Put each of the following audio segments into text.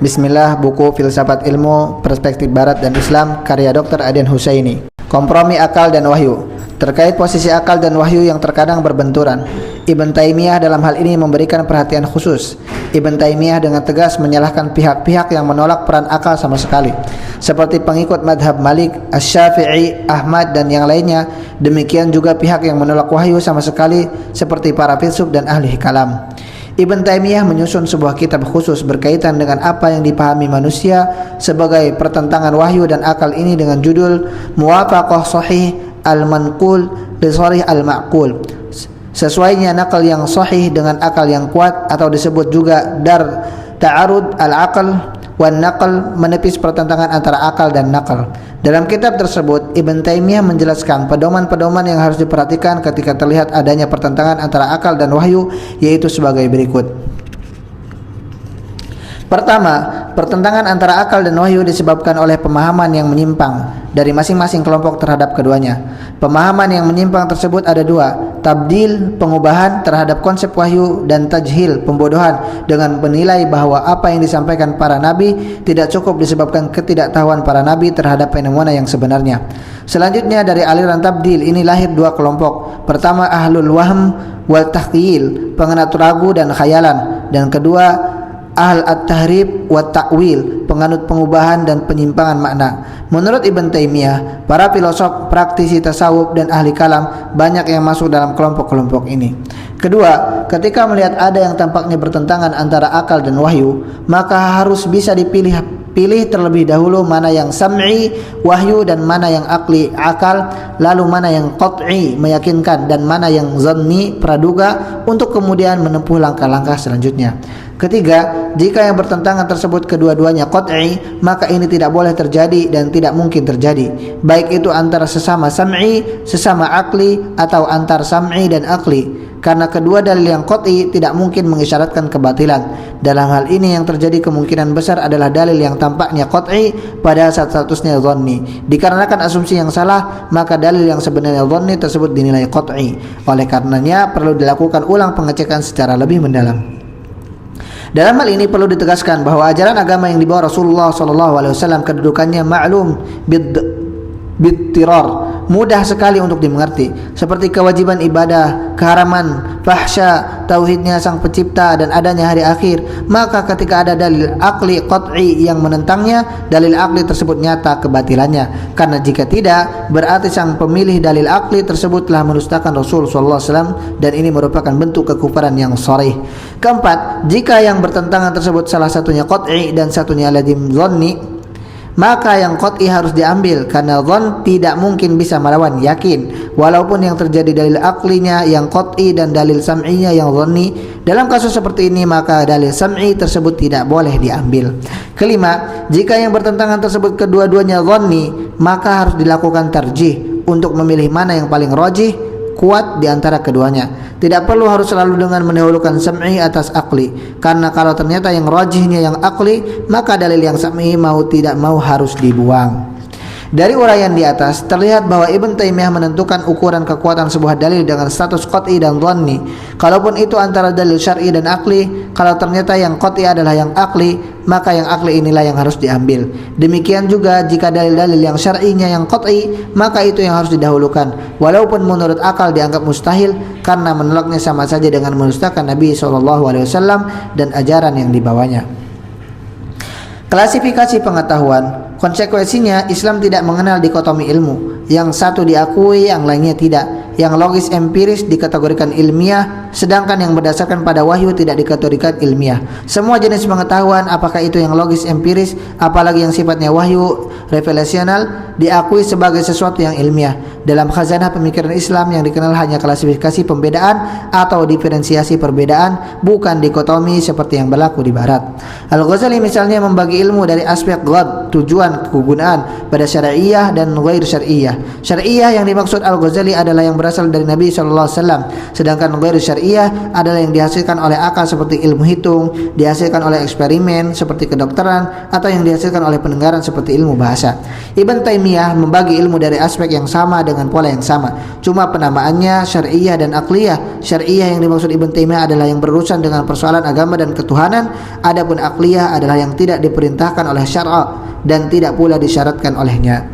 Bismillah, buku Filsafat Ilmu, Perspektif Barat dan Islam, karya Dr. Aden Husaini. Kompromi akal dan wahyu. Terkait posisi akal dan wahyu yang terkadang berbenturan, Ibn Taimiyah dalam hal ini memberikan perhatian khusus. Ibn Taimiyah dengan tegas menyalahkan pihak-pihak yang menolak peran akal sama sekali, seperti pengikut madhab Malik, Asy-Syafi'i, Ahmad dan yang lainnya. Demikian juga pihak yang menolak wahyu sama sekali, seperti para filsuf dan ahli kalam. Ibn Taimiyah menyusun sebuah kitab khusus berkaitan dengan apa yang dipahami manusia sebagai pertentangan wahyu dan akal ini dengan judul Muwafaqah Shahih Al-Manqul li Sharih Al-Ma'qul. Sesuainya nakal yang sahih dengan akal yang kuat, atau disebut juga dar ta'arud al-aql wan naql, menepis pertentangan antara akal dan nakal. Dalam kitab tersebut, Ibn Taimiyah menjelaskan pedoman-pedoman yang harus diperhatikan ketika terlihat adanya pertentangan antara akal dan wahyu, yaitu sebagai berikut. Pertama, pertentangan antara akal dan wahyu disebabkan oleh pemahaman yang menyimpang dari masing-masing kelompok terhadap keduanya. Pemahaman yang menyimpang tersebut ada dua: tabdil, pengubahan terhadap konsep wahyu, dan tajhil, pembodohan dengan menilai bahwa apa yang disampaikan para nabi tidak cukup disebabkan ketidaktahuan para nabi terhadap fenomena yang sebenarnya. Selanjutnya, dari aliran tabdil ini lahir dua kelompok. Pertama, ahlul wahm wal tahyil, penganut ragu dan khayalan, dan kedua, ahl at-tahrib wa ta'wil, penganut pengubahan dan penyimpangan makna. Menurut Ibn Taimiyah, para filosof, praktisi tasawuf dan ahli kalam banyak yang masuk dalam kelompok-kelompok ini. Kedua, ketika melihat ada yang tampaknya bertentangan antara akal dan wahyu, maka harus bisa dipilih terlebih dahulu mana yang sam'i, wahyu, dan mana yang akli, akal, lalu mana yang qat'i, meyakinkan, dan mana yang zanni, praduga, untuk kemudian menempuh langkah-langkah selanjutnya. Ketiga, jika yang bertentangan tersebut kedua-duanya qat'i, maka ini tidak boleh terjadi dan tidak mungkin terjadi, baik itu antara sesama sam'i, sesama akli, atau antar sam'i dan akli, karena kedua dalil yang qat'i tidak mungkin mengisyaratkan kebatilan. Dalam hal ini yang terjadi kemungkinan besar adalah dalil yang tampaknya qat'i pada saat statusnya dhanni. Dikarenakan asumsi yang salah, maka dalil yang sebenarnya dhanni tersebut dinilai qat'i. Oleh karenanya perlu dilakukan ulang pengecekan secara lebih mendalam. Dalam hal ini perlu ditegaskan bahwa ajaran agama yang dibawa Rasulullah SAW kedudukannya ma'lum bid-tirar, mudah sekali untuk dimengerti, seperti kewajiban ibadah, keharaman fahsya, tauhidnya sang pencipta, dan adanya hari akhir. Maka ketika ada dalil akli qat'i yang menentangnya, dalil akli tersebut nyata kebatilannya, karena jika tidak, berarti sang pemilih dalil akli tersebut telah mendustakan Rasul SAW, dan ini merupakan bentuk kekufuran yang sharih. Keempat, jika yang bertentangan tersebut salah satunya qat'i dan satunya lazim dhanni, maka yang qat'i harus diambil, karena dhann tidak mungkin bisa melawan yakin, walaupun yang terjadi dalil aklinya yang qat'i dan dalil sam'inya yang dhanni. Dalam kasus seperti ini, maka dalil sam'i tersebut tidak boleh diambil. Kelima, jika yang bertentangan tersebut kedua-duanya dhanni, maka harus dilakukan tarjih untuk memilih mana yang paling rajih, kuat di antara keduanya. Tidak perlu harus selalu dengan mendahulukan sam'i atas akli, karena kalau ternyata yang rajihnya yang akli, maka dalil yang sam'i mau tidak mau harus dibuang. Dari uraian di atas terlihat bahwa Ibn Taimiyah menentukan ukuran kekuatan sebuah dalil dengan status qat'i dan dhanni. Kalaupun itu antara dalil syar'i dan akli, kalau ternyata yang qat'i adalah yang akli, maka yang akli inilah yang harus diambil. Demikian juga jika dalil-dalil yang syar'inya yang qat'i, maka itu yang harus didahulukan, walaupun menurut akal dianggap mustahil, karena menolaknya sama saja dengan mendustakan Nabi SAW dan ajaran yang dibawanya. Klasifikasi pengetahuan. Konsekuensinya, Islam tidak mengenal dikotomi ilmu, yang satu diakui, yang lainnya tidak. Yang logis empiris dikategorikan ilmiah, sedangkan yang berdasarkan pada wahyu tidak dikategorikan ilmiah. Semua jenis pengetahuan, apakah itu yang logis empiris, apalagi yang sifatnya wahyu revelasional, diakui sebagai sesuatu yang ilmiah. Dalam khazanah pemikiran Islam yang dikenal hanya klasifikasi pembedaan atau diferensiasi perbedaan, bukan dikotomi seperti yang berlaku di barat. Al-Ghazali misalnya membagi ilmu dari aspek ghad, tujuan kegunaan pada syar'iyah dan ghair syar'iyah. Syar'iyah yang dimaksud Al-Ghazali adalah yang berasal dari Nabi sallallahu alaihi wasallam, sedangkan ghair syar'iyah adalah yang dihasilkan oleh akal seperti ilmu hitung, dihasilkan oleh eksperimen seperti kedokteran, atau yang dihasilkan oleh pendengaran seperti ilmu bahasa. Ibn Taimiyah membagi ilmu dari aspek yang sama dengan pola yang sama, cuma penamaannya syar'iyah dan aqliyah. Syar'iyah yang dimaksud Ibn Taimiyah adalah yang berurusan dengan persoalan agama dan ketuhanan, adapun aqliyah adalah yang tidak diperintahkan oleh syara' dan tidak pula disyaratkan olehnya.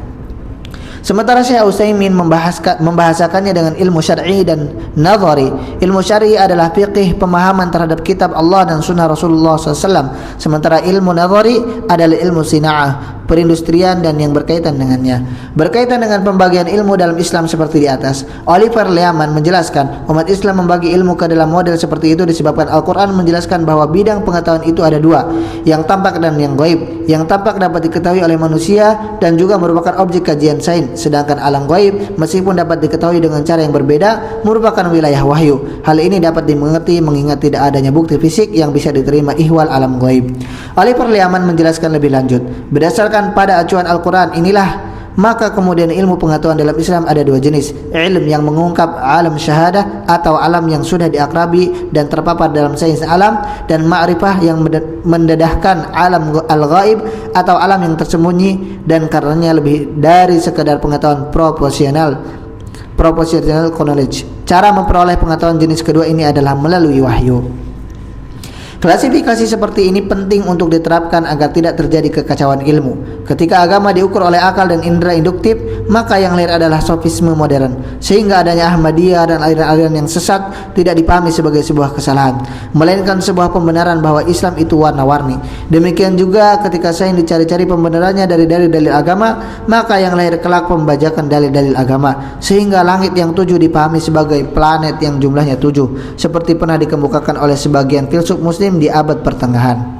Sementara Syekh Utsaimin membahasakannya dengan ilmu syar'i dan nazari. Ilmu syar'i adalah fiqih, pemahaman terhadap kitab Allah dan sunnah Rasulullah SAW. Sementara ilmu nazari adalah ilmu sina'ah, perindustrian dan yang berkaitan dengannya. Berkaitan dengan pembagian ilmu dalam Islam seperti di atas, Oliver Leaman menjelaskan, umat Islam membagi ilmu ke dalam model seperti itu disebabkan Al-Quran menjelaskan bahwa bidang pengetahuan itu ada dua, yang tampak dan yang gaib. Yang tampak dapat diketahui oleh manusia dan juga merupakan objek kajian sains, sedangkan alam gaib meskipun dapat diketahui dengan cara yang berbeda merupakan wilayah wahyu. Hal ini dapat dimengerti mengingat tidak adanya bukti fisik yang bisa diterima ihwal alam gaib. Oliver Leaman menjelaskan lebih lanjut, berdasarkan pada acuan Al-Quran inilah maka kemudian ilmu pengetahuan dalam Islam ada dua jenis, ilmu yang mengungkap alam syahadah atau alam yang sudah diakrabi dan terpapar dalam sains alam, dan ma'rifah yang mendedahkan alam al-ghaib atau alam yang tersembunyi dan karenanya lebih dari sekadar pengetahuan proporsional knowledge. Cara memperoleh pengetahuan jenis kedua ini adalah melalui wahyu. Klasifikasi seperti ini penting untuk diterapkan agar tidak terjadi kekacauan ilmu. Ketika agama diukur oleh akal dan indera induktif, maka yang lahir adalah sofisme modern, sehingga adanya Ahmadiyah dan aliran-aliran yang sesat tidak dipahami sebagai sebuah kesalahan, melainkan sebuah pembenaran bahwa Islam itu warna-warni. Demikian juga ketika sains dicari-cari pembenarannya dari dalil agama, maka yang lahir kelak pembajakan dalil-dalil agama, sehingga langit yang 7 dipahami sebagai planet yang jumlahnya 7, seperti pernah dikemukakan oleh sebagian filsuf muslim di abad pertengahan.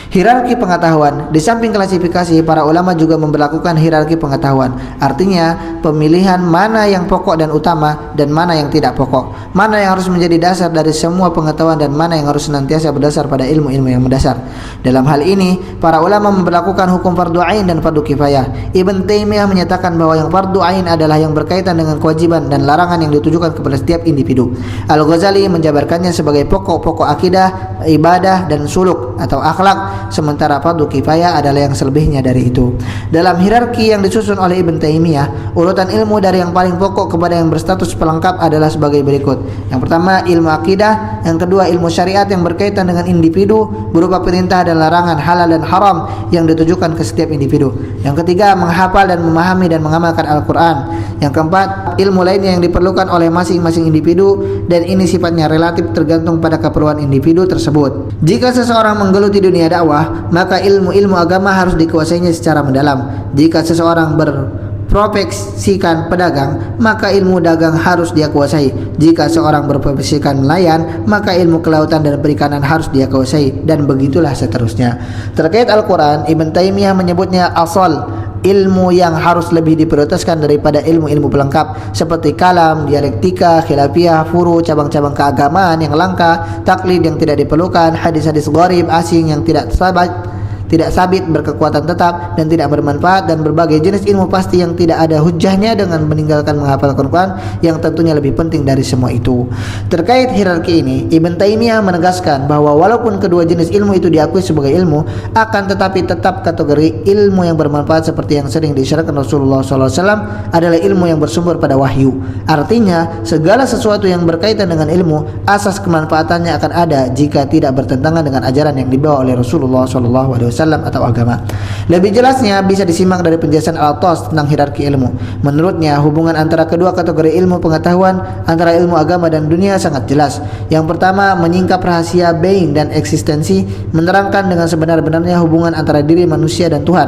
Hierarki pengetahuan. Di samping klasifikasi, para ulama juga memberlakukan hierarki pengetahuan. Artinya, pemilihan mana yang pokok dan utama dan mana yang tidak pokok, mana yang harus menjadi dasar dari semua pengetahuan dan mana yang harus senantiasa berdasar pada ilmu-ilmu yang mendasar. Dalam hal ini, para ulama memberlakukan hukum fardu ain dan fardu kifayah. Ibn Taimiyah menyatakan bahwa yang fardu ain adalah yang berkaitan dengan kewajiban dan larangan yang ditujukan kepada setiap individu. Al-Ghazali menjabarkannya sebagai pokok-pokok akidah, ibadah dan suluk atau akhlak, sementara fardu kifayah adalah yang selebihnya dari itu. Dalam hierarki yang disusun oleh Ibn Taimiyah, urutan ilmu dari yang paling pokok kepada yang berstatus pelengkap adalah sebagai berikut. Yang pertama, ilmu akidah. Yang kedua, ilmu syariat yang berkaitan dengan individu berupa perintah dan larangan, halal dan haram yang ditujukan ke setiap individu. Yang ketiga, menghafal dan memahami dan mengamalkan Al-Quran. Yang keempat, ilmu lainnya yang diperlukan oleh masing-masing individu, dan ini sifatnya relatif tergantung pada keperluan individu tersebut. Jika seseorang menggeluti dunia dakwah, maka ilmu-ilmu agama harus dikuasainya secara mendalam. Jika seseorang berprofesikan pedagang, maka ilmu dagang harus dia kuasai. Jika seorang berprofesikan nelayan, maka ilmu kelautan dan perikanan harus dia kuasai, dan begitulah seterusnya. Terkait Al-Quran, Ibn Taimiyah menyebutnya asal, ilmu yang harus lebih diprioritaskan daripada ilmu-ilmu pelengkap seperti kalam, dialektika, khilafiyah, furu, cabang-cabang keagamaan yang langka, taklid yang tidak diperlukan, hadis-hadis gharib asing yang tidak sabit, berkekuatan tetap dan tidak bermanfaat, dan berbagai jenis ilmu pasti yang tidak ada hujahnya dengan meninggalkan menghafal Al-Quran yang tentunya lebih penting dari semua itu. Terkait hierarki ini, Ibn Taimiyah menegaskan bahwa walaupun kedua jenis ilmu itu diakui sebagai ilmu, akan tetapi tetap kategori ilmu yang bermanfaat seperti yang sering disyaratkan Rasulullah SAW adalah ilmu yang bersumber pada wahyu. Artinya, segala sesuatu yang berkaitan dengan ilmu, asas kemanfaatannya akan ada jika tidak bertentangan dengan ajaran yang dibawa oleh Rasulullah SAW atau agama. Lebih jelasnya bisa disimak dari penjelasan Al-Atas tentang hierarki ilmu. Menurutnya, hubungan antara kedua kategori ilmu pengetahuan antara ilmu agama dan dunia sangat jelas. Yang pertama, menyingkap rahasia being dan eksistensi, menerangkan dengan sebenar-benarnya hubungan antara diri manusia dan Tuhan,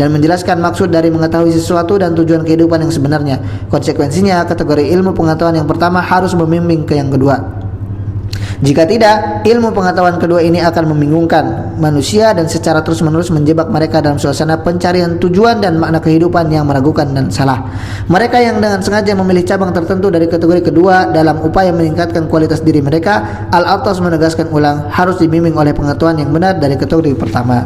dan menjelaskan maksud dari mengetahui sesuatu dan tujuan kehidupan yang sebenarnya. Konsekuensinya, kategori ilmu pengetahuan yang pertama harus membimbing ke yang kedua. Jika tidak, ilmu pengetahuan kedua ini akan membingungkan manusia dan secara terus-menerus menjebak mereka dalam suasana pencarian tujuan dan makna kehidupan yang meragukan dan salah. Mereka yang dengan sengaja memilih cabang tertentu dari kategori kedua dalam upaya meningkatkan kualitas diri mereka, Al-Atas menegaskan ulang, harus dibimbing oleh pengetahuan yang benar dari kategori pertama.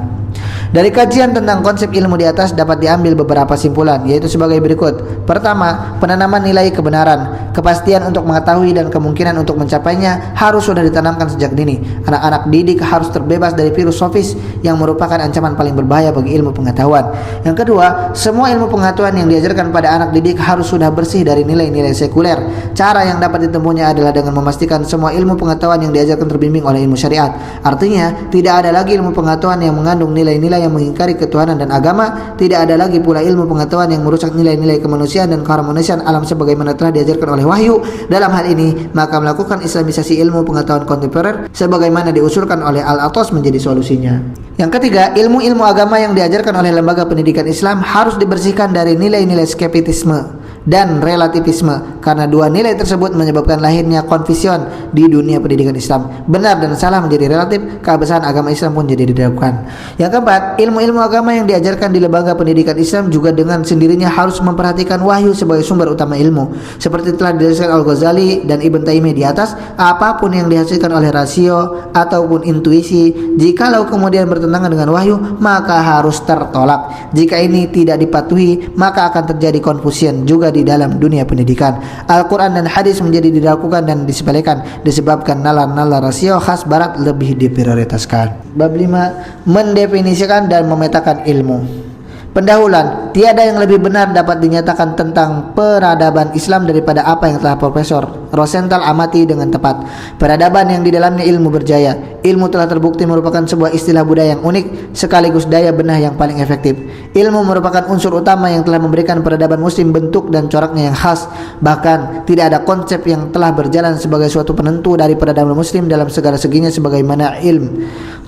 Dari kajian tentang konsep ilmu di atas dapat diambil beberapa simpulan, yaitu sebagai berikut. Pertama, penanaman nilai kebenaran. Kepastian untuk mengetahui dan kemungkinan untuk mencapainya harus sudah ditanamkan sejak dini. Anak-anak didik harus terbebas dari filosofis yang merupakan ancaman paling berbahaya bagi ilmu pengetahuan. Yang kedua, semua ilmu pengetahuan yang diajarkan pada anak didik harus sudah bersih dari nilai-nilai sekuler. Cara yang dapat ditempuhnya adalah dengan memastikan semua ilmu pengetahuan yang diajarkan terbimbing oleh ilmu syariat. Artinya, tidak ada lagi ilmu pengetahuan yang mengandung nilai-nilai yang mengingkari ketuhanan dan agama. Tidak ada lagi pula ilmu pengetahuan yang merusak nilai-nilai kemanusiaan dan keharmonisan alam sebagaimana telah diajarkan oleh wahyu. Dalam hal ini, maka melakukan islamisasi ilmu pengetahuan kontemporer sebagaimana diusulkan oleh Al-Atos menjadi solusinya. Yang ketiga, ilmu-ilmu agama yang diajarkan oleh lembaga pendidikan Islam harus dibersihkan dari nilai-nilai skeptisisme dan relativisme, karena dua nilai tersebut menyebabkan lahirnya konfusion di dunia pendidikan Islam. Benar dan salah menjadi relatif, keabsahan agama Islam pun jadi diragukan. Yang keempat, ilmu-ilmu agama yang diajarkan di lembaga pendidikan Islam juga dengan sendirinya harus memperhatikan wahyu sebagai sumber utama ilmu. Seperti telah dijelaskan Al-Ghazali dan Ibn Taimiyah di atas, apapun yang dihasilkan oleh rasio ataupun intuisi, jikalau kemudian bertentangan dengan wahyu, maka harus tertolak. Jika ini tidak dipatuhi, maka akan terjadi confusion juga di dalam dunia pendidikan. Al-Quran dan hadis menjadi dilakukan dan disepelekan disebabkan nalar-nalar rasio khas barat lebih diprioritaskan. Bab 5, mendefinisikan dan memetakan ilmu. Pendahuluan, tiada yang lebih benar dapat dinyatakan tentang peradaban Islam daripada apa yang telah Profesor Rosenthal amati dengan tepat. Peradaban yang di dalamnya ilmu berjaya. Ilmu telah terbukti merupakan sebuah istilah budaya yang unik sekaligus daya benah yang paling efektif. Ilmu merupakan unsur utama yang telah memberikan peradaban muslim bentuk dan coraknya yang khas. Bahkan tidak ada konsep yang telah berjalan sebagai suatu penentu dari peradaban muslim dalam segala seginya sebagaimana ilmu.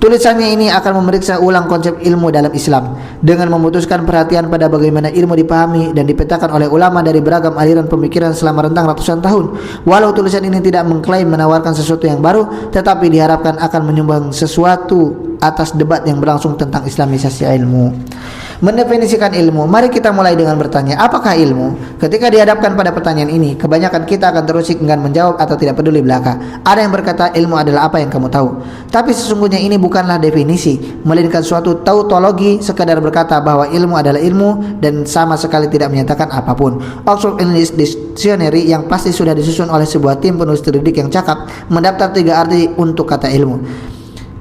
Tulisannya ini akan memeriksa ulang konsep ilmu dalam Islam dengan memutuskan perhatian pada bagaimana ilmu dipahami dan dipetakan oleh ulama dari beragam aliran pemikiran selama rentang ratusan tahun. Walau tulisan ini tidak mengklaim menawarkan sesuatu yang baru, tetapi diharapkan akan menyumbang sesuatu atas debat yang berlangsung tentang islamisasi ilmu. Mendefinisikan ilmu, mari kita mulai dengan bertanya, apakah ilmu? Ketika dihadapkan pada pertanyaan ini, kebanyakan kita akan terusik enggan menjawab atau tidak peduli belaka. Ada yang berkata ilmu adalah apa yang kamu tahu. Tapi sesungguhnya ini bukanlah definisi, melainkan suatu tautologi, sekadar berkata bahwa ilmu adalah ilmu dan sama sekali tidak menyatakan apapun. Oxford English Dictionary yang pasti sudah disusun oleh sebuah tim penulis terdidik yang cakap mendaftar 3 arti untuk kata ilmu.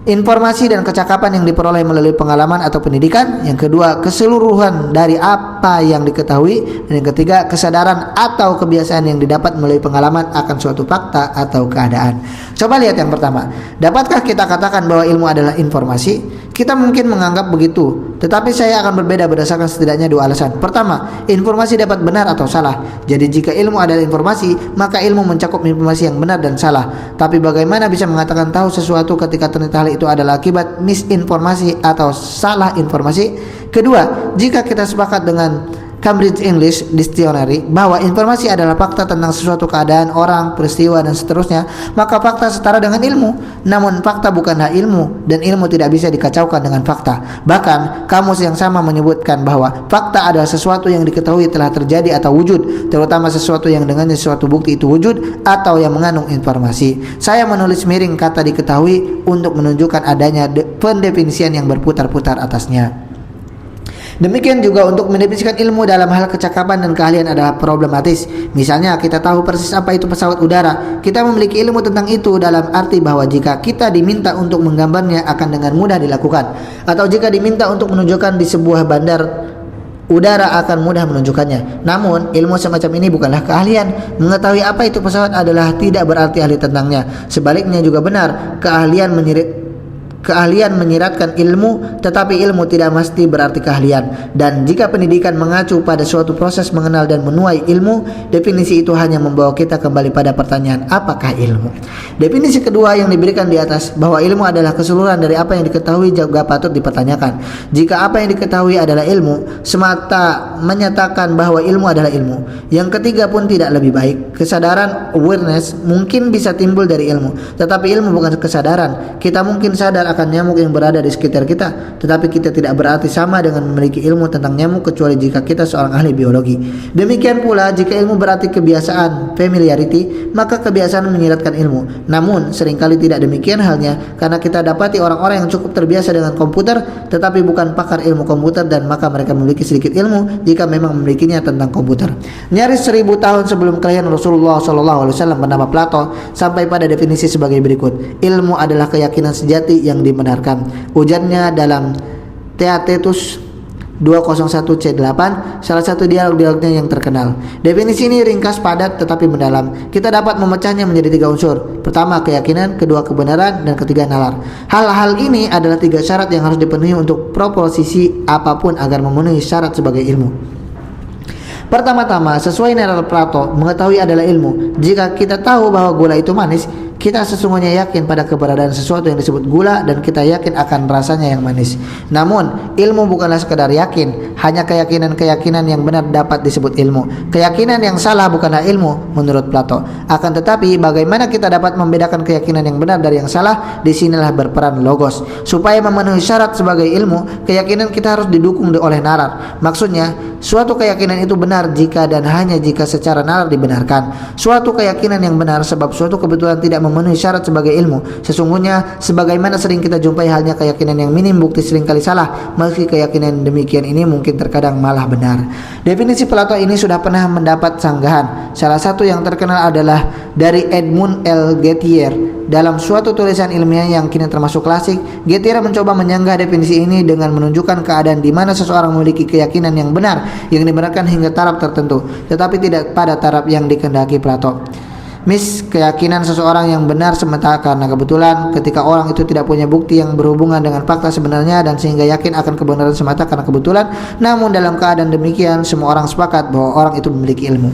Informasi dan kecakapan yang diperoleh melalui pengalaman atau pendidikan. Yang kedua, keseluruhan dari apa yang diketahui. Dan yang ketiga, kesadaran atau kebiasaan yang didapat melalui pengalaman akan suatu fakta atau keadaan. Coba lihat yang pertama. Dapatkah kita katakan bahwa ilmu adalah informasi? Kita mungkin menganggap begitu, tetapi saya akan berbeda berdasarkan setidaknya 2 alasan. Pertama, informasi dapat benar atau salah. Jadi jika ilmu adalah informasi, maka ilmu mencakup informasi yang benar dan salah. Tapi bagaimana bisa mengatakan tahu sesuatu ketika ternyata hal itu adalah akibat misinformasi atau salah informasi? Kedua, jika kita sepakat dengan Cambridge English Dictionary bahwa informasi adalah fakta tentang sesuatu keadaan, orang, peristiwa, dan seterusnya, maka fakta setara dengan ilmu. Namun fakta bukanlah ilmu, dan ilmu tidak bisa dikacaukan dengan fakta. Bahkan kamus yang sama menyebutkan bahwa fakta adalah sesuatu yang diketahui telah terjadi atau wujud, terutama sesuatu yang dengannya sesuatu bukti itu wujud atau yang mengandung informasi. Saya menulis miring kata diketahui untuk menunjukkan adanya pendefinisian yang berputar-putar atasnya. Demikian juga untuk mendefinisikan ilmu dalam hal kecakapan dan keahlian adalah problematis. Misalnya kita tahu persis apa itu pesawat udara. Kita memiliki ilmu tentang itu dalam arti bahwa jika kita diminta untuk menggambarnya akan dengan mudah dilakukan. Atau jika diminta untuk menunjukkan di sebuah bandar udara akan mudah menunjukkannya. Namun ilmu semacam ini bukanlah keahlian. Mengetahui apa itu pesawat adalah tidak berarti ahli tentangnya. Sebaliknya juga benar, keahlian menyiratkan ilmu, tetapi ilmu tidak mesti berarti keahlian. Dan jika pendidikan mengacu pada suatu proses mengenal dan menuai ilmu, definisi itu hanya membawa kita kembali pada pertanyaan, apakah ilmu? Definisi kedua yang diberikan di atas, bahwa ilmu adalah keseluruhan dari apa yang diketahui, juga patut dipertanyakan. Jika apa yang diketahui adalah ilmu, semata menyatakan bahwa ilmu adalah ilmu. Yang ketiga pun tidak lebih baik. Kesadaran, awareness, mungkin bisa timbul dari ilmu, tetapi ilmu bukan kesadaran. Kita mungkin sadar akan nyamuk yang berada di sekitar kita, tetapi kita tidak berarti sama dengan memiliki ilmu tentang nyamuk kecuali jika kita seorang ahli biologi. Demikian pula jika ilmu berarti kebiasaan, familiarity, maka kebiasaan menyiratkan ilmu. Namun seringkali tidak demikian halnya, karena kita dapati orang-orang yang cukup terbiasa dengan komputer tetapi bukan pakar ilmu komputer, dan maka mereka memiliki sedikit ilmu jika memang memilikinya tentang komputer. Nyaris 1000 tahun sebelum kelahiran Rasulullah SAW bernama Plato sampai pada definisi sebagai berikut: ilmu adalah keyakinan sejati yang dibenarkan. Ujarnya dalam Theaetetus 201C8, salah satu dialog-dialognya yang terkenal. Definisi ini ringkas, padat, tetapi mendalam. Kita dapat memecahnya menjadi 3 unsur. Pertama, keyakinan, kedua, kebenaran, dan ketiga, nalar. Hal-hal ini adalah 3 syarat yang harus dipenuhi untuk proposisi apapun agar memenuhi syarat sebagai ilmu. Pertama-tama, sesuai nalar Plato, mengetahui adalah ilmu. Jika kita tahu bahwa gula itu manis, kita sesungguhnya yakin pada keberadaan sesuatu yang disebut gula, dan kita yakin akan rasanya yang manis. Namun, ilmu bukanlah sekadar yakin. Hanya keyakinan-keyakinan yang benar dapat disebut ilmu. Keyakinan yang salah bukanlah ilmu menurut Plato. Akan tetapi, bagaimana kita dapat membedakan keyakinan yang benar dari yang salah? Disinilah berperan logos. Supaya memenuhi syarat sebagai ilmu, keyakinan kita harus didukung oleh nalar. Maksudnya, suatu keyakinan itu benar jika dan hanya jika secara nalar dibenarkan. Suatu keyakinan yang benar sebab suatu kebetulan tidak memenuhi syarat sebagai ilmu. Sesungguhnya sebagaimana sering kita jumpai halnya keyakinan yang minim bukti seringkali salah, meski keyakinan demikian ini mungkin terkadang malah benar. Definisi Plato ini sudah pernah mendapat sanggahan. Salah satu yang terkenal adalah dari Edmund L. Gettier. Dalam suatu tulisan ilmiah yang kini termasuk klasik, Gettier mencoba menyanggah definisi ini dengan menunjukkan keadaan di mana seseorang memiliki keyakinan yang benar yang dibenarkan hingga taraf tertentu, tetapi tidak pada taraf yang dikehendaki Plato. Keyakinan seseorang yang benar semata karena kebetulan, ketika orang itu tidak punya bukti yang berhubungan dengan fakta sebenarnya dan sehingga yakin akan kebenaran semata karena kebetulan. Namun dalam keadaan demikian, semua orang sepakat bahwa orang itu memiliki ilmu.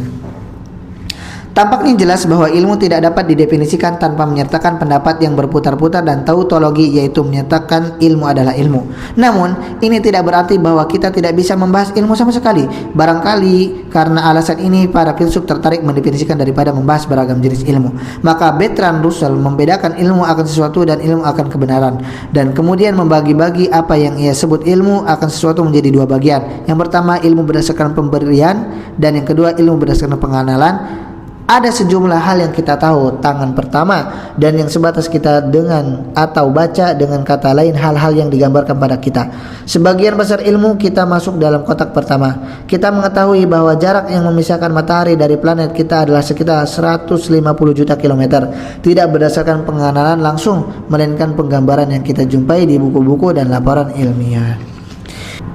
Tampaknya jelas bahwa ilmu tidak dapat didefinisikan tanpa menyertakan pendapat yang berputar-putar dan tautologi, yaitu menyatakan ilmu adalah ilmu. Namun, ini tidak berarti bahwa kita tidak bisa membahas ilmu sama sekali. Barangkali karena alasan ini para filsuf tertarik mendefinisikan daripada membahas beragam jenis ilmu. Maka Bertrand Russell membedakan ilmu akan sesuatu dan ilmu akan kebenaran, dan kemudian membagi-bagi apa yang ia sebut ilmu akan sesuatu menjadi 2 bagian. Yang pertama, ilmu berdasarkan pemberian, dan yang kedua, ilmu berdasarkan pengenalan. Ada sejumlah hal yang kita tahu tangan pertama, dan yang sebatas kita dengan atau baca dengan kata lain hal-hal yang digambarkan pada kita. Sebagian besar ilmu kita masuk dalam kotak pertama. Kita mengetahui bahwa jarak yang memisahkan matahari dari planet kita adalah sekitar 150 juta kilometer. Tidak berdasarkan pengenalan langsung, melainkan penggambaran yang kita jumpai di buku-buku dan laporan ilmiah.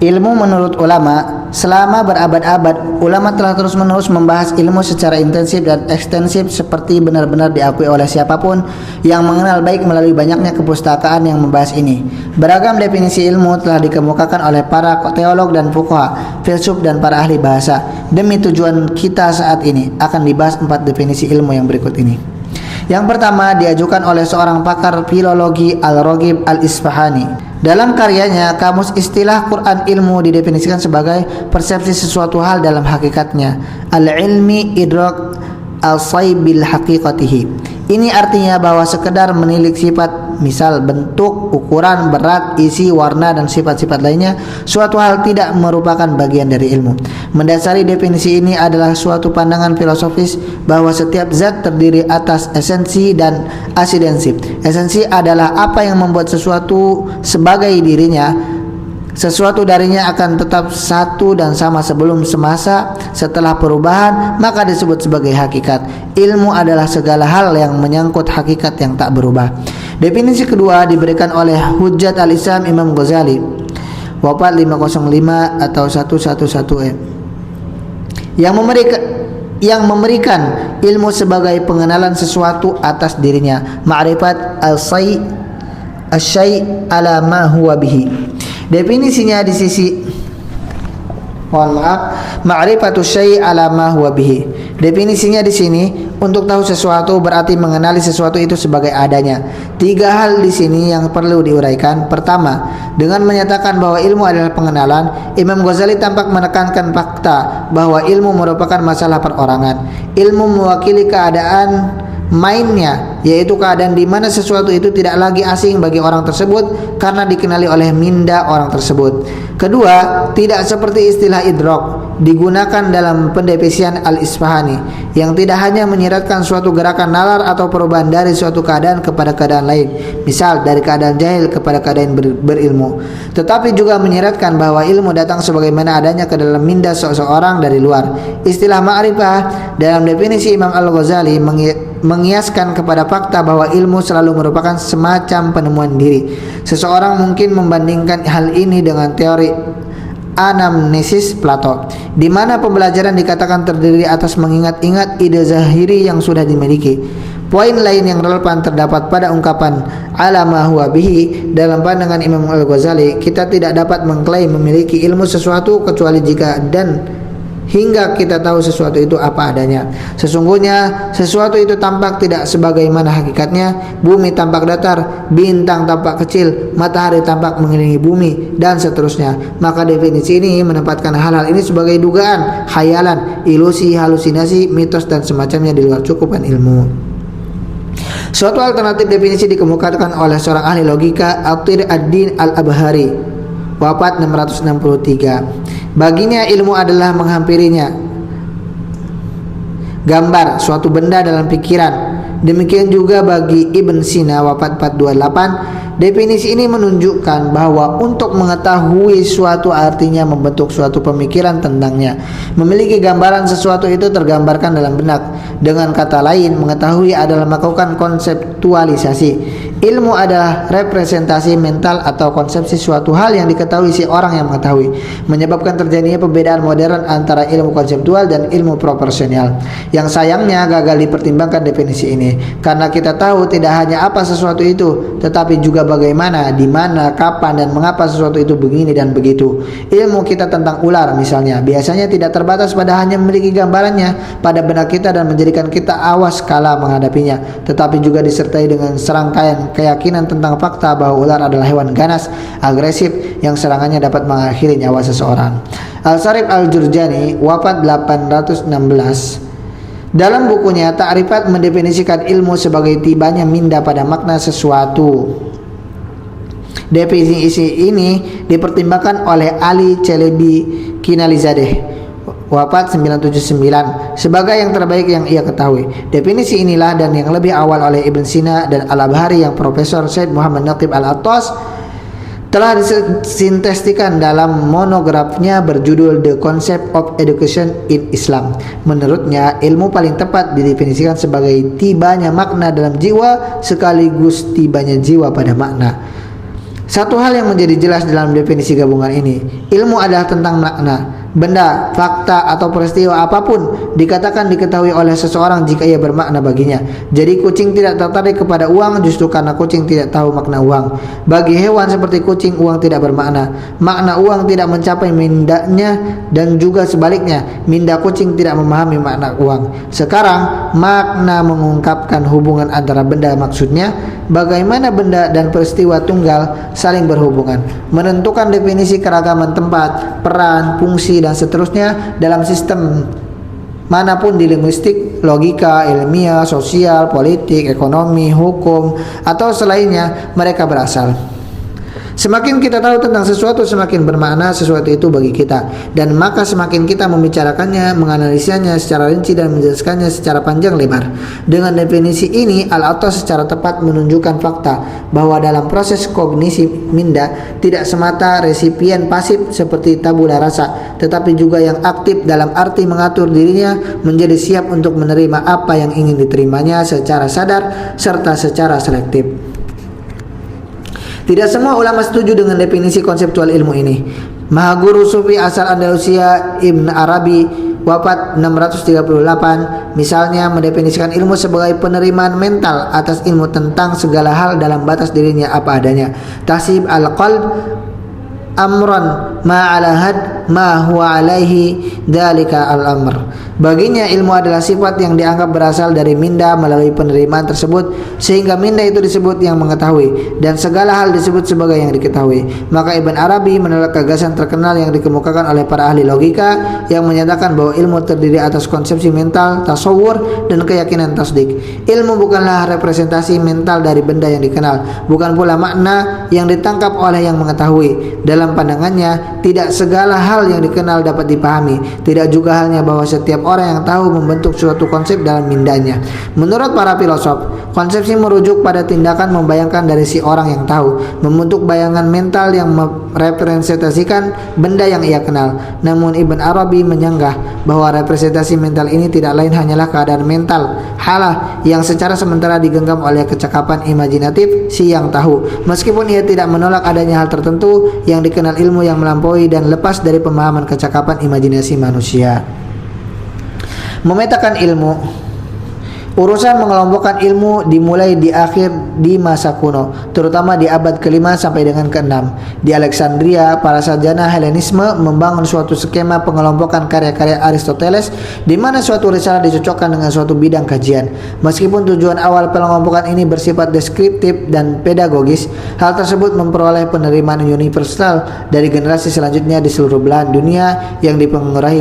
Ilmu menurut ulama, selama berabad-abad, ulama telah terus-menerus membahas ilmu secara intensif dan ekstensif seperti benar-benar diakui oleh siapapun yang mengenal, baik melalui banyaknya kepustakaan yang membahas ini. Beragam definisi ilmu telah dikemukakan oleh para teolog dan fuqaha, filsuf dan para ahli bahasa. Demi tujuan kita saat ini, akan dibahas 4 definisi ilmu yang berikut ini. Yang pertama diajukan oleh seorang pakar filologi Al-Raghib Al-Isfahani. Dalam karyanya, Kamus Istilah Quran Ilmu didefinisikan sebagai persepsi sesuatu hal dalam hakikatnya. Al-ilmi idrak al-saybil haqiqatihi. Ini artinya bahwa sekedar menilik sifat, misal bentuk, ukuran, berat, isi, warna, dan sifat-sifat lainnya, suatu hal tidak merupakan bagian dari ilmu. Mendasari definisi ini adalah suatu pandangan filosofis bahwa setiap zat terdiri atas esensi dan asidensi. Esensi adalah apa yang membuat sesuatu sebagai dirinya. Sesuatu darinya akan tetap satu dan sama sebelum semasa, setelah perubahan maka disebut sebagai hakikat. Ilmu adalah segala hal yang menyangkut hakikat yang tak berubah. Definisi kedua diberikan oleh Hujjat al-Islam Imam Ghazali, wafat 505 atau 111 yang memberikan ilmu sebagai pengenalan sesuatu atas dirinya. Ma'rifat al-syai' ala ma huwa bihi. Definisinya di sisi ma'rifatu syai' ala ma huwa bihi. Definisinya di sini, untuk tahu sesuatu berarti mengenali sesuatu itu sebagai adanya. 3 hal di sini yang perlu diuraikan. Pertama, dengan menyatakan bahwa ilmu adalah pengenalan, Imam Ghazali tampak menekankan fakta bahwa ilmu merupakan masalah perorangan. Ilmu mewakili keadaan mainnya, yaitu keadaan di mana sesuatu itu tidak lagi asing bagi orang tersebut karena dikenali oleh minda orang tersebut. Kedua, tidak seperti istilah idrok digunakan dalam pendefinisian Al-Isfahani yang tidak hanya menyiratkan suatu gerakan nalar atau perubahan dari suatu keadaan kepada keadaan lain, misal dari keadaan jahil kepada keadaan berilmu, tetapi juga menyiratkan bahwa ilmu datang sebagaimana adanya ke dalam minda seseorang dari luar. Istilah ma'rifah dalam definisi Imam Al-Ghazali mengiaskan kepada fakta bahwa ilmu selalu merupakan semacam penemuan diri. Seseorang mungkin membandingkan hal ini dengan teori anamnesis Plato, di mana pembelajaran dikatakan terdiri atas mengingat-ingat ide zahiri yang sudah dimiliki. Poin lain yang relevan terdapat pada ungkapan ala ma huwa bihi. Dalam pandangan Imam Al-Ghazali, kita tidak dapat mengklaim memiliki ilmu sesuatu kecuali jika dan hingga kita tahu sesuatu itu apa adanya. Sesungguhnya sesuatu itu tampak tidak sebagaimana hakikatnya. Bumi tampak datar, bintang tampak kecil, matahari tampak mengelilingi bumi, dan seterusnya. Maka definisi ini menempatkan hal-hal ini sebagai dugaan, khayalan, ilusi, halusinasi, mitos dan semacamnya di luar cukupan ilmu. Suatu alternatif definisi dikemukakan oleh seorang ahli logika, Athir ad-Din al-Abhari, wafat 663. Baginya ilmu adalah menghampirinya gambar suatu benda dalam pikiran. Demikian juga bagi Ibn Sina, wafat 428. Definisi ini menunjukkan bahwa untuk mengetahui suatu artinya membentuk suatu pemikiran tentangnya. Memiliki gambaran sesuatu itu tergambarkan dalam benak. Dengan kata lain, mengetahui adalah melakukan konseptualisasi. Ilmu adalah representasi mental atau konsepsi suatu hal yang diketahui si orang yang mengetahui, menyebabkan terjadinya perbedaan modern antara ilmu konseptual dan ilmu proporsional. Yang sayangnya gagal dipertimbangkan definisi ini, karena kita tahu tidak hanya apa sesuatu itu, tetapi juga bagaimana, di mana, kapan, dan mengapa sesuatu itu begini dan begitu. Ilmu kita tentang ular misalnya, biasanya tidak terbatas pada hanya memiliki gambarannya pada benak kita dan menjadikan kita awas kala menghadapinya, tetapi juga disertai dengan serangkaian keyakinan tentang fakta bahwa ular adalah hewan ganas, agresif, yang serangannya dapat mengakhiri nyawa seseorang. Al-Sarif Al-Jurjani, wafat 816, dalam bukunya Ta'rifat mendefinisikan ilmu sebagai tibanya minda pada makna sesuatu. Definisi ini dipertimbangkan oleh Ali Chelebi Kinalizadeh, wafat 979, sebagai yang terbaik yang ia ketahui. Definisi inilah dan yang lebih awal oleh Ibn Sina dan Al-Abhari yang Profesor Syed Muhammad Naqib Al-Attas telah disintestikan dalam monografnya berjudul The Concept of Education in Islam. Menurutnya, ilmu paling tepat didefinisikan sebagai tibanya makna dalam jiwa sekaligus tibanya jiwa pada makna. Satu hal yang menjadi jelas dalam definisi gabungan ini, ilmu adalah tentang makna. Benda, fakta, atau peristiwa apapun dikatakan diketahui oleh seseorang jika ia bermakna baginya. Jadi kucing tidak tertarik kepada uang justru karena kucing tidak tahu makna uang. Bagi hewan seperti kucing, uang tidak bermakna. Makna uang tidak mencapai mindanya, dan juga sebaliknya, minda kucing tidak memahami makna uang. Sekarang, makna mengungkapkan hubungan antara benda, maksudnya bagaimana benda dan peristiwa tunggal saling berhubungan, menentukan definisi keragaman tempat, peran, fungsi, dan seterusnya dalam sistem manapun di linguistik, logika, ilmiah, sosial, politik, ekonomi, hukum, atau selainnya mereka berasal. Semakin kita tahu tentang sesuatu, semakin bermakna sesuatu itu bagi kita, dan maka semakin kita membicarakannya, menganalisanya secara rinci dan menjelaskannya secara panjang lebar. Dengan definisi ini, Al-Attas secara tepat menunjukkan fakta bahwa dalam proses kognisi minda tidak semata resipien pasif seperti tabula rasa, tetapi juga yang aktif dalam arti mengatur dirinya menjadi siap untuk menerima apa yang ingin diterimanya secara sadar serta secara selektif. Tidak semua ulama setuju dengan definisi konseptual ilmu ini. Mahaguru Sufi asal Andalusia Ibn Arabi, wafat 638, misalnya mendefinisikan ilmu sebagai penerimaan mental atas ilmu tentang segala hal dalam batas dirinya apa adanya. Tahsib al-qalb amran ma ala had ma huwa alaihi dzalika al-amr. Baginya ilmu adalah sifat yang dianggap berasal dari minda melalui penerimaan tersebut, sehingga minda itu disebut yang mengetahui dan segala hal disebut sebagai yang diketahui. Maka Ibn Arabi menolak gagasan terkenal yang dikemukakan oleh para ahli logika yang menyatakan bahwa ilmu terdiri atas konsepsi mental, tasawur, dan keyakinan tasdik. Ilmu bukanlah representasi mental dari benda yang dikenal, bukan pula makna yang ditangkap oleh yang mengetahui. Dalam pandangannya, tidak segala hal yang dikenal dapat dipahami. Tidak juga halnya bahwa setiap orang yang tahu membentuk suatu konsep dalam mindanya. Menurut para filosof, konsepsi merujuk pada tindakan membayangkan dari si orang yang tahu, membentuk bayangan mental yang merepresentasikan benda yang ia kenal. Namun Ibn Arabi menyanggah bahwa representasi mental ini tidak lain hanyalah keadaan mental, halah yang secara sementara digenggam oleh kecakapan imajinatif si yang tahu, meskipun ia tidak menolak adanya hal tertentu yang dikenal ilmu yang melampaui dan lepas dari pemahaman kecakapan imajinasi manusia. Memetakan ilmu. Urusan mengelompokkan ilmu dimulai di akhir di masa kuno, terutama di abad ke-5 sampai dengan ke-6. Di Alexandria, para sarjana Helenisme membangun suatu skema pengelompokan karya-karya Aristoteles di mana suatu risalah dicocokkan dengan suatu bidang kajian. Meskipun tujuan awal pengelompokan ini bersifat deskriptif dan pedagogis, hal tersebut memperoleh penerimaan universal dari generasi selanjutnya di seluruh belahan dunia yang dipengaruhi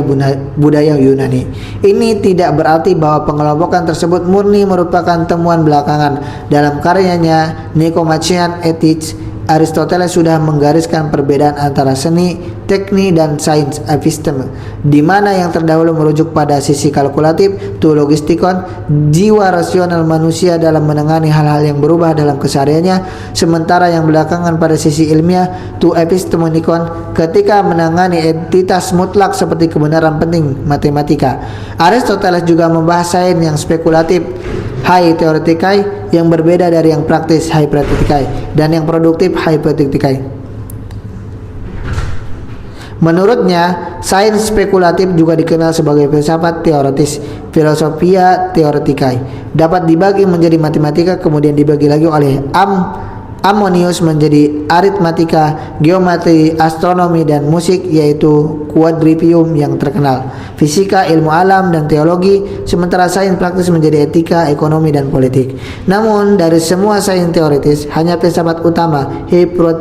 budaya Yunani. Ini tidak berarti bahwa pengelompokan tersebut murni merupakan temuan belakangan. Dalam karyanya Nicomachean Ethics, Aristoteles sudah menggariskan perbedaan antara seni, teknik, dan sains episteme, di mana yang terdahulu merujuk pada sisi kalkulatif, tu logistikon, jiwa rasional manusia dalam menangani hal-hal yang berubah dalam kesehariannya, sementara yang belakangan pada sisi ilmiah, tu epistemonikon, ketika menangani entitas mutlak seperti kebenaran penting matematika. Aristoteles juga membahas sains yang spekulatif, hai theoretikai, yang berbeda dari yang praktis, hai practicae, dan yang produktif, hai practicae. Menurutnya, sains spekulatif juga dikenal sebagai filsafat teoritis, filosofia theoreticae. Dapat dibagi menjadi matematika, kemudian dibagi lagi oleh Ammonius menjadi aritmatika, geometri, astronomi, dan musik, yaitu quadrivium yang terkenal, fisika, ilmu alam, dan teologi, sementara sains praktis menjadi etika, ekonomi, dan politik. Namun dari semua sains teoritis, hanya filsafat utama,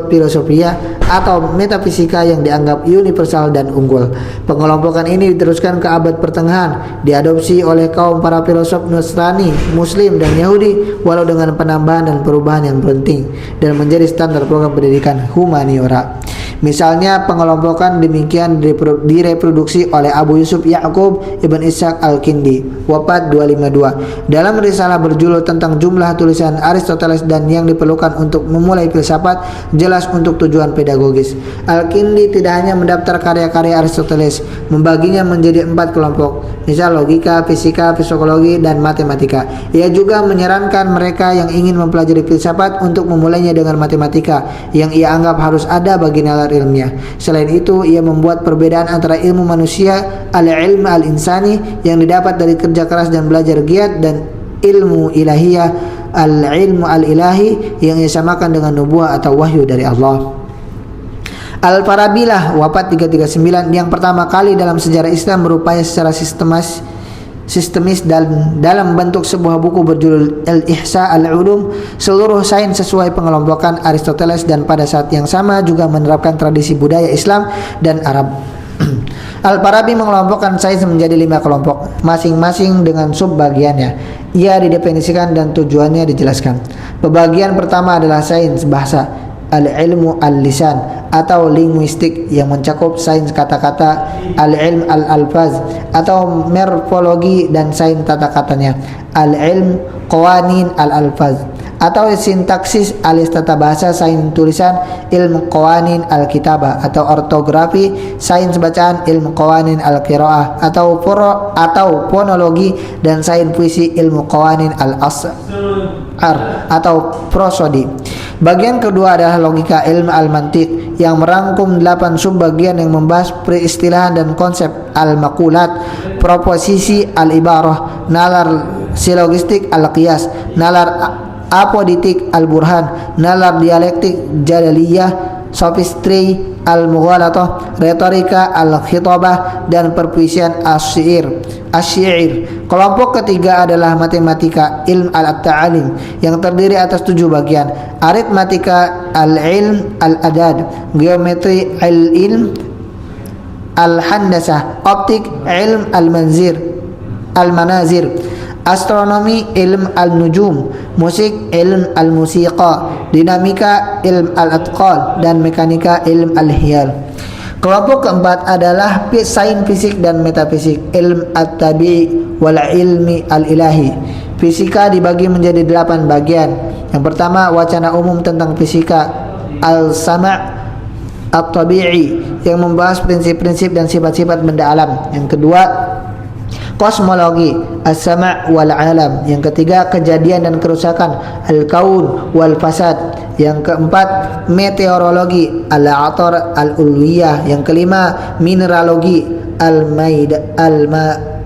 filosofia atau metafisika yang dianggap universal dan unggul. Pengelompokan ini diteruskan ke abad pertengahan, diadopsi oleh kaum para filosof Nasrani, Muslim, dan Yahudi, walau dengan penambahan dan perubahan yang penting, dan menjadi standar program pendidikan humaniora. Misalnya, pengelompokan demikian direproduksi oleh Abu Yusuf Ya'qub Ibn Ishaq Al-Kindi, wafat 252, dalam risalah berjudul tentang jumlah tulisan Aristoteles dan yang diperlukan untuk memulai filsafat, jelas untuk tujuan pedagogis. Al-Kindi tidak hanya mendaftar karya-karya Aristoteles, membaginya menjadi 4 kelompok, misal logika, fisika, psikologi, dan matematika. Ia juga menyarankan mereka yang ingin mempelajari filsafat untuk memulainya dengan matematika, yang ia anggap harus ada bagi nalar ilmiah. Selain itu, ia membuat perbedaan antara ilmu manusia, al-ilm al-insani, yang didapat dari kerja keras dan belajar giat, dan ilmu ilahiyah, al-ilmu al-ilahi, yang ia samakan dengan nubuah atau wahyu dari Allah. Al-Farabi lah, wafat 339, yang pertama kali dalam sejarah Islam berupaya secara sistemis dalam bentuk sebuah buku berjudul Al-Ihsa Al-Ulum, seluruh sains sesuai pengelompokan Aristoteles, dan pada saat yang sama juga menerapkan tradisi budaya Islam dan Arab. Al-Farabi mengelompokkan sains menjadi 5 kelompok, masing-masing dengan subbagiannya. Ia didefinisikan dan tujuannya dijelaskan. Pembagian pertama adalah sains bahasa, al-ilmu al-lisan atau linguistik, yang mencakup sains kata-kata, al-ilm al-alfaz atau morfologi dan sains tata katanya, al-ilm qawanin al-alfaz atau sintaksis alias tata bahasa, sains tulisan, ilmu qawanin al-kitabah atau ortografi, sains bacaan, ilmu qawanin al-qiraah atau fonologi, dan sains puisi, ilmu qawanin al-asr atau prosodi. Bagian kedua adalah logika, ilmu al-mantiq, yang merangkum 8 subbagian yang membahas peristilahan dan konsep, al-maqulat, proposisi, al-ibarah, nalar silogistik, al-qiyas, nalar apoditik, al-burhan, nalar dialektik, jadaliyah, sophistry, al-mughalatah, retorika, al-khitabah, dan perpuisian asy-syair. Kelompok ketiga adalah matematika, ilm al-ta'alim, yang terdiri atas 7 bagian: aritmatika, al-ilm, al-adad, geometri, al-ilm, al-handasah, optik, ilm al-manazir, astronomi, ilm al-nujum, musik, ilm al-musiqa, dinamika, ilm al-atqal, dan mekanika, ilm al-hiyal. Kelompok keempat adalah sains fisik dan metafisik, ilm at-tabi'i wal ilmi al-ilahi. Fisika dibagi menjadi 8 bagian. Yang pertama, wacana umum tentang fisika, al-sama' at-tabi'i, yang membahas prinsip-prinsip dan sifat-sifat benda alam. Yang kedua, kosmologi, as-sama' wal alam. Yang ketiga, kejadian dan kerusakan, al-kaun wal fasad. Yang keempat, meteorologi, al-athar al-ulwiyah. Yang kelima, mineralogi,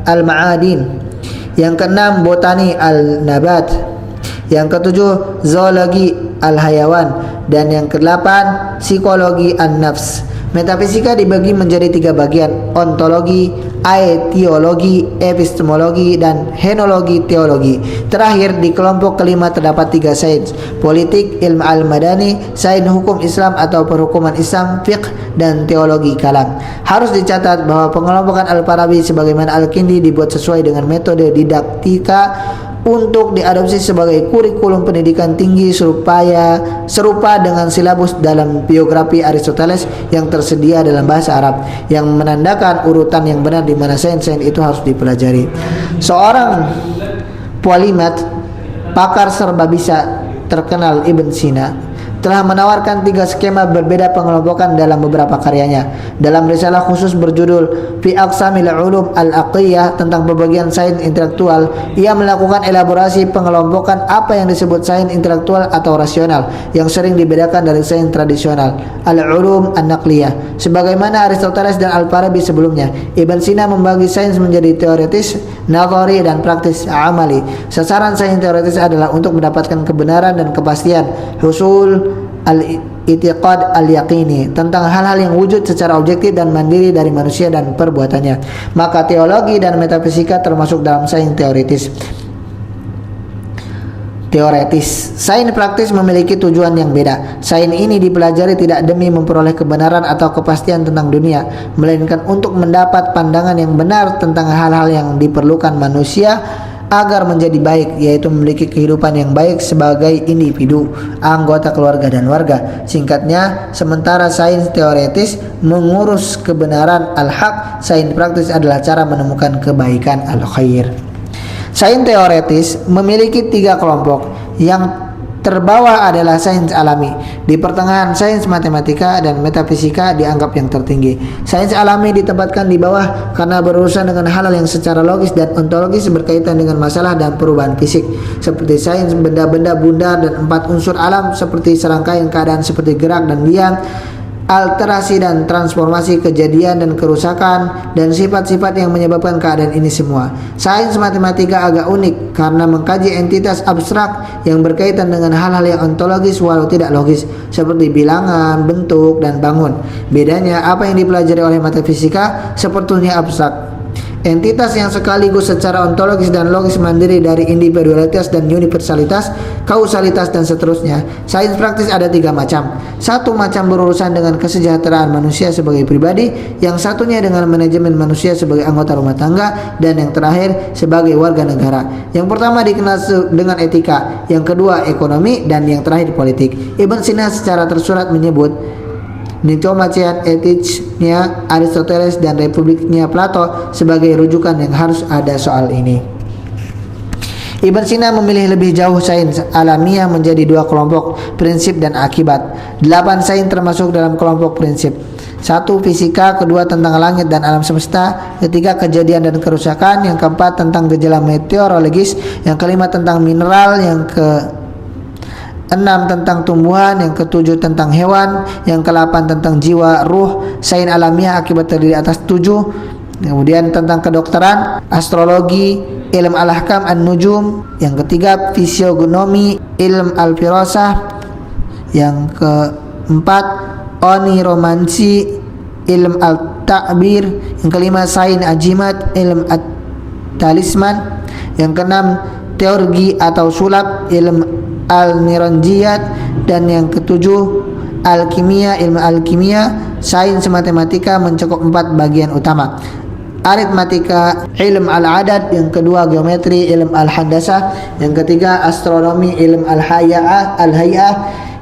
al-ma'adin. Yang keenam, botani, al-nabat. Yang ketujuh, zoologi, al-hayawan. Dan yang kedelapan, psikologi, an-nafs. Metafisika dibagi menjadi 3 bagian: ontologi, aetiologi, epistemologi, dan henologi teologi. Terakhir, di kelompok kelima terdapat 3 sains: politik, ilmu al-madani, sains hukum Islam atau perhukuman Islam, fiqh, dan teologi kalam. Harus dicatat bahwa pengelompokan Al-Farabi sebagaimana Al-Kindi dibuat sesuai dengan metode didaktika untuk diadopsi sebagai kurikulum pendidikan tinggi serupa dengan silabus dalam biografi Aristoteles yang tersedia dalam bahasa Arab, yang menandakan urutan yang benar di mana sains-sains itu harus dipelajari. Seorang polimat, pakar serba bisa terkenal, Ibn Sina, telah menawarkan 3 skema berbeda pengelompokan dalam beberapa karyanya. Dalam risalah khusus berjudul Fi Aqsamil Ulum Al-Aqliyah tentang pembagian sains intelektual, ia melakukan elaborasi pengelompokan apa yang disebut sains intelektual atau rasional, yang sering dibedakan dari sains tradisional, al-ulum an-naqliyah. Sebagaimana Aristoteles dan Al-Farabi sebelumnya, Ibn Sina membagi sains menjadi teoritis, nazari, dan praktis amali. Sasaran sains teoritis adalah untuk mendapatkan kebenaran dan kepastian husul al-i'tiqad al-yaqini tentang hal-hal yang wujud secara objektif dan mandiri dari manusia dan perbuatannya. Maka teologi dan metafisika termasuk dalam sains teoritis. Sains praktis memiliki tujuan yang beda. Sains ini dipelajari tidak demi memperoleh kebenaran atau kepastian tentang dunia, melainkan untuk mendapat pandangan yang benar tentang hal-hal yang diperlukan manusia agar menjadi baik, yaitu memiliki kehidupan yang baik sebagai individu, anggota keluarga, dan warga. Singkatnya, sementara sains teoritis mengurus kebenaran al-haq, sains praktis adalah cara menemukan kebaikan al-khair. Sains teoritis memiliki 3 kelompok. Yang terbawah adalah sains alami. Di pertengahan, sains matematika dan metafisika dianggap yang tertinggi. Sains alami ditempatkan di bawah karena berurusan dengan hal-hal yang secara logis dan ontologis berkaitan dengan masalah dan perubahan fisik, seperti sains benda-benda bundar dan 4 unsur alam seperti serangkaian keadaan seperti gerak dan diam, alterasi dan transformasi, kejadian dan kerusakan, dan sifat-sifat yang menyebabkan keadaan ini semua. Sains matematika agak unik karena mengkaji entitas abstrak yang berkaitan dengan hal-hal yang ontologis walau tidak logis, seperti bilangan, bentuk, dan bangun. Bedanya, apa yang dipelajari oleh metafisika sepertinya abstrak, entitas yang sekaligus secara ontologis dan logis mandiri dari individualitas dan universalitas, kausalitas, dan seterusnya. Sains praktis ada 3 macam. 1 macam berurusan dengan kesejahteraan manusia sebagai pribadi, yang satunya dengan manajemen manusia sebagai anggota rumah tangga, dan yang terakhir sebagai warga negara. Yang pertama dikenal dengan etika, yang kedua ekonomi, dan yang terakhir politik. Ibn Sina secara tersurat menyebut Nicomachean Ethics-nya Aristoteles dan Republiknya Plato sebagai rujukan yang harus ada soal ini. Ibn Sina memilih lebih jauh sains alamiah menjadi 2 kelompok, prinsip dan akibat. 8 sains termasuk dalam kelompok prinsip. 1. Fisika, kedua tentang langit dan alam semesta, ketiga kejadian dan kerusakan, yang keempat tentang gejala meteorologis, yang kelima tentang mineral, yang ke-6 tentang tumbuhan, yang ke-7 tentang hewan, yang ke-8 tentang jiwa, ruh. Sains alamiah akibat terdiri atas 7. Kemudian tentang kedokteran, astrologi, ilm al-ahkam an-nujum, yang ketiga fisiogonomi, ilm al-firasah, yang keempat oniromansi, ilm al-ta'bir. Yang kelima, sains ajimat, ilm at-talisman. Yang keenam, teurgi atau sulap, ilm al-miranjiyat. Dan yang ketujuh, alkimia, ilmu alkimia. Sains matematika mencakup 4 bagian utama. Aritmatika, ilm al-adad. Yang kedua, geometri, ilm al-handasah. Yang ketiga, astronomi, ilm al-hay'ah.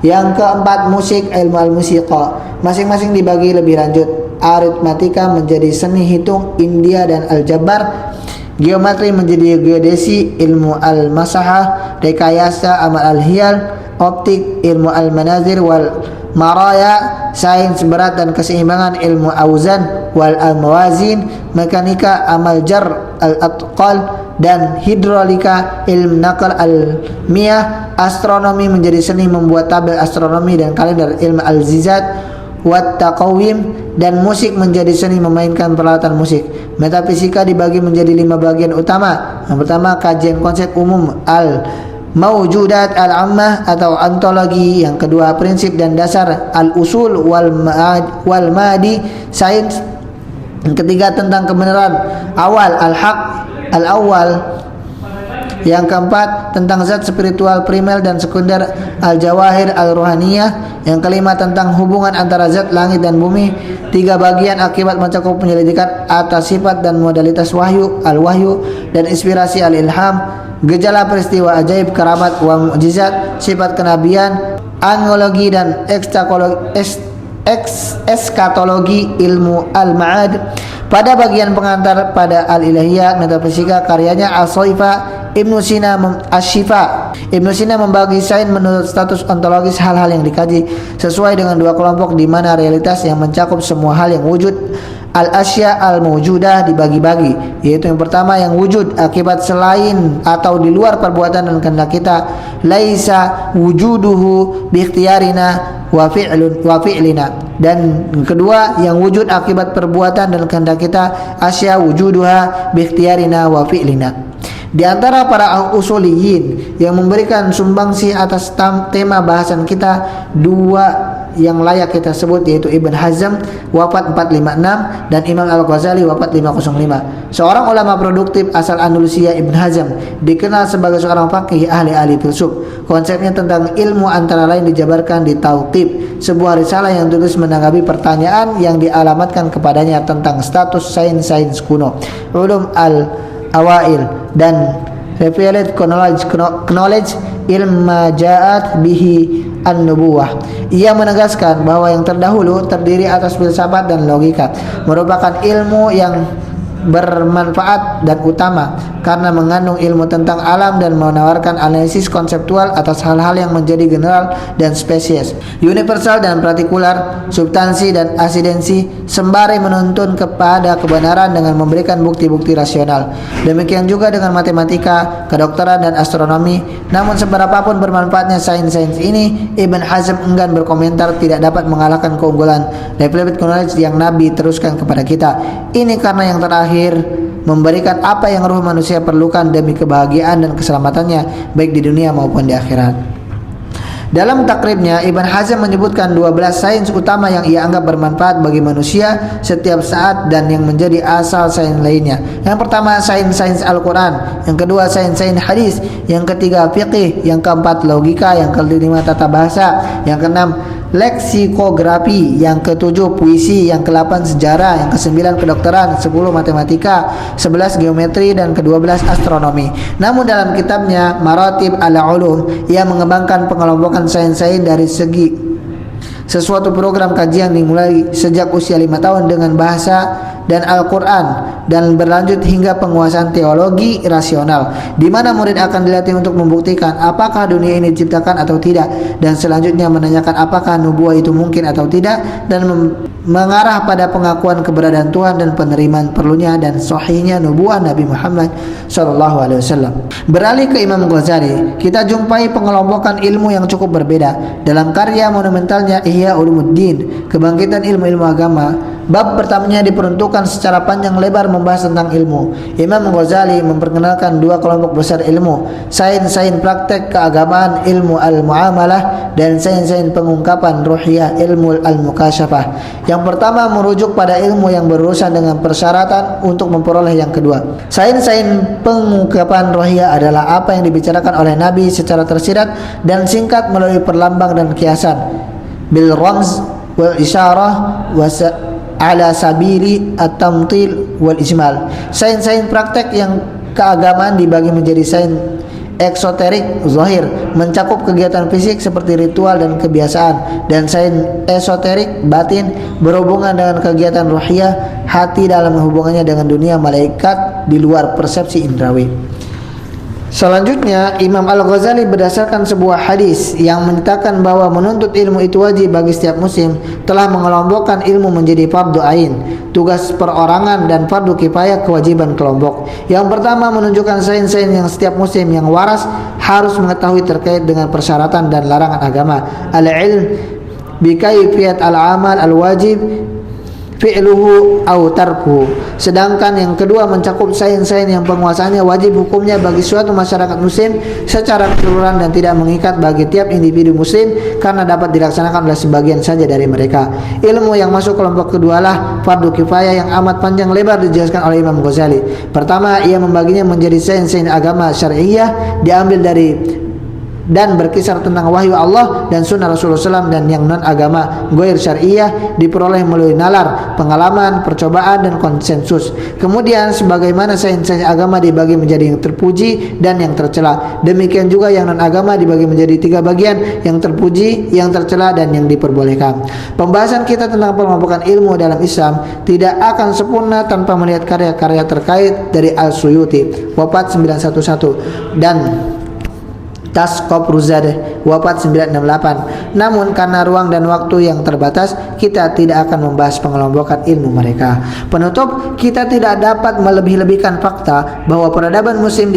Yang keempat, musik, ilmu al-musiqa. Masing-masing dibagi lebih lanjut. Aritmatika menjadi seni hitung, India dan aljabar. Geometri menjadi geodesi, ilmu al-masahah. Rekayasa, amal al-hiyal. Optik, ilmu al-manazir wal maraya. Sains berat dan keseimbangan, ilmu auzan wal mawazin. Mekanika, amal jar al-atqal. Dan hidrolika, ilmu naqal al-miyah. Astronomi menjadi seni membuat tabel astronomi dan kalender, ilmu al-zizat wat taqawim. Dan musik menjadi seni memainkan peralatan musik. Metafisika dibagi menjadi 5 bagian utama. Yang pertama, kajian konsep umum al-mawjudat al-ammah atau ontologi. Yang kedua, prinsip dan dasar al-usul wal madi, sains. Yang ketiga, tentang kebenaran awal al-haq al-awwal. Yang keempat, tentang zat spiritual primer dan sekunder al-jawahir al-ruhaniyah. Yang kelima, tentang hubungan antara zat langit dan bumi. 3 bagian akibat mencakup penyelidikan atas sifat dan modalitas wahyu al-wahyu dan inspirasi al-ilham. Gejala peristiwa ajaib, keramat wa mukjizat, sifat kenabian, analogi dan eskatologi, ilmu al-ma'ad. Pada bagian pengantar pada al-ilahiyat metafisika, karyanya Al-Soifa Ibnu Sina Asy-Syifa. Ibnu Sina membagi sains menurut status ontologis hal-hal yang dikaji sesuai dengan 2 kelompok di mana realitas yang mencakup semua hal yang wujud. Al-asya al-mawjudah dibagi-bagi, yaitu yang pertama, yang wujud akibat selain atau di luar perbuatan dan kehendak kita, laisa wujuduhu biikhtiarina wa fi'lina. Dan yang kedua, yang wujud akibat perbuatan dan kehendak kita, asya wujuduha biikhtiarina wa fi'lina. Di antara para usuliyin yang memberikan sumbangsi atas tema bahasan kita, 2 yang layak kita sebut, yaitu Ibn Hazm wafat 456 dan Imam Al-Ghazali wafat 505. Seorang ulama produktif asal Andalusia, Ibn Hazm dikenal sebagai seorang faqih ahli filsuf. Konsepnya tentang ilmu antara lain dijabarkan di Tauqib, sebuah risalah yang tulis menanggapi pertanyaan yang dialamatkan kepadanya tentang status sains kuno, ulum al-awail dan revealed knowledge ilma ja'at bihi an-nubuwah. Ia menegaskan bahwa yang terdahulu terdiri atas filsafat dan logika, merupakan ilmu yang bermanfaat dan utama karena mengandung ilmu tentang alam dan menawarkan analisis konseptual atas hal-hal yang menjadi general dan spesies, universal dan partikular, substansi dan asidensi, sembari menuntun kepada kebenaran dengan memberikan bukti-bukti rasional. Demikian juga dengan matematika, kedokteran dan astronomi. Namun seberapapun bermanfaatnya sains-sains ini, Ibn Hazm enggan berkomentar tidak dapat mengalahkan keunggulan revealed knowledge yang Nabi teruskan kepada kita. Ini karena yang terakhir memberikan apa yang ruh manusia perlukan demi kebahagiaan dan keselamatannya baik di dunia maupun di akhirat. Dalam takribnya, Ibn Hazm menyebutkan 12 sains utama yang ia anggap bermanfaat bagi manusia setiap saat dan yang menjadi asal sains lainnya. Yang pertama, sains Al-Quran. Yang kedua, sains hadis. Yang ketiga, fiqih. Yang keempat, logika. Yang kelima, tata bahasa. Yang keenam, leksikografi. Yang ketujuh, puisi. Yang ke-8, sejarah. Yang ke-9, kedokteran. 10, matematika. 11, geometri. Dan ke-12, astronomi. Namun dalam kitabnya Maratib al-Ulum, ia mengembangkan pengelompokan sains-sains dari segi sesuatu program kajian dimulai sejak usia 5 tahun dengan bahasa dan Al-Quran dan berlanjut hingga penguasaan teologi rasional, di mana murid akan dilatih untuk membuktikan apakah dunia ini diciptakan atau tidak, dan selanjutnya menanyakan apakah nubuah itu mungkin atau tidak, dan mengarah pada pengakuan keberadaan Tuhan dan penerimaan perlunya dan sahihnya nubuah Nabi Muhammad SAW. Beralih ke Imam Ghazali, kita jumpai pengelompokan ilmu yang cukup berbeda dalam karya monumentalnya Ihya Ulumuddin, kebangkitan ilmu-ilmu agama. Bab pertamanya diperuntukkan menunjukkan secara panjang lebar membahas tentang ilmu. Imam Ghazali memperkenalkan dua kelompok besar ilmu: sains-sains praktek keagamaan, ilmu al-muamalah, dan sains-sains pengungkapan ruhiyah, ilmu al-mukasyafah. Yang pertama merujuk pada ilmu yang berurusan dengan persyaratan untuk memperoleh yang kedua. Sains-sains pengungkapan ruhiyah adalah apa yang dibicarakan oleh Nabi secara tersirat dan singkat melalui perlambang dan kiasan, bil ramz wal isyarah ala sabili at-tamthil wal ijmal. Sains-sains praktek yang keagamaan dibagi menjadi sains eksoterik zahir, mencakup kegiatan fisik seperti ritual dan kebiasaan, dan sains esoterik batin berhubungan dengan kegiatan ruhiyah, hati dalam hubungannya dengan dunia malaikat di luar persepsi indrawi. Selanjutnya, Imam Al-Ghazali berdasarkan sebuah hadis yang menyatakan bahwa menuntut ilmu itu wajib bagi setiap muslim, telah mengelompokkan ilmu menjadi fardu ain, tugas perorangan, dan fardu kifayah, kewajiban kelompok. Yang pertama menunjukkan sains-sains yang setiap muslim yang waras harus mengetahui terkait dengan persyaratan dan larangan agama. Al-ilm bi kaifiyat al-amal al-wajib fi'luhu au tarkuhu. Sedangkan yang kedua mencakup sains-sains yang penguasaannya wajib hukumnya bagi suatu masyarakat muslim secara keseluruhan dan tidak mengikat bagi tiap individu muslim karena dapat dilaksanakan oleh sebagian saja dari mereka. Ilmu yang masuk kelompok kedua lah fardu kifayah yang amat panjang lebar dijelaskan oleh Imam Ghazali. Pertama, ia membaginya menjadi sains-sains agama syariah diambil dari dan berkisar tentang wahyu Allah dan sunnah Rasulullah SAW, dan yang non agama goir syariah diperoleh melalui nalar, pengalaman, percobaan, dan konsensus. Kemudian sebagaimana sains-sains agama dibagi menjadi yang terpuji dan yang tercela, demikian juga yang non agama dibagi menjadi tiga bagian: yang terpuji, yang tercela, dan yang diperbolehkan. Pembahasan kita tentang pengelompokan ilmu dalam Islam tidak akan sempurna tanpa melihat karya-karya terkait dari Al-Suyuti wafat 911 dan Taskop Ruzadeh wafat 968. Namun karena ruang dan waktu yang terbatas, kita tidak akan membahas pengelompokan ilmu mereka. Penutup, kita tidak dapat melebih-lebihkan fakta bahwa peradaban muslim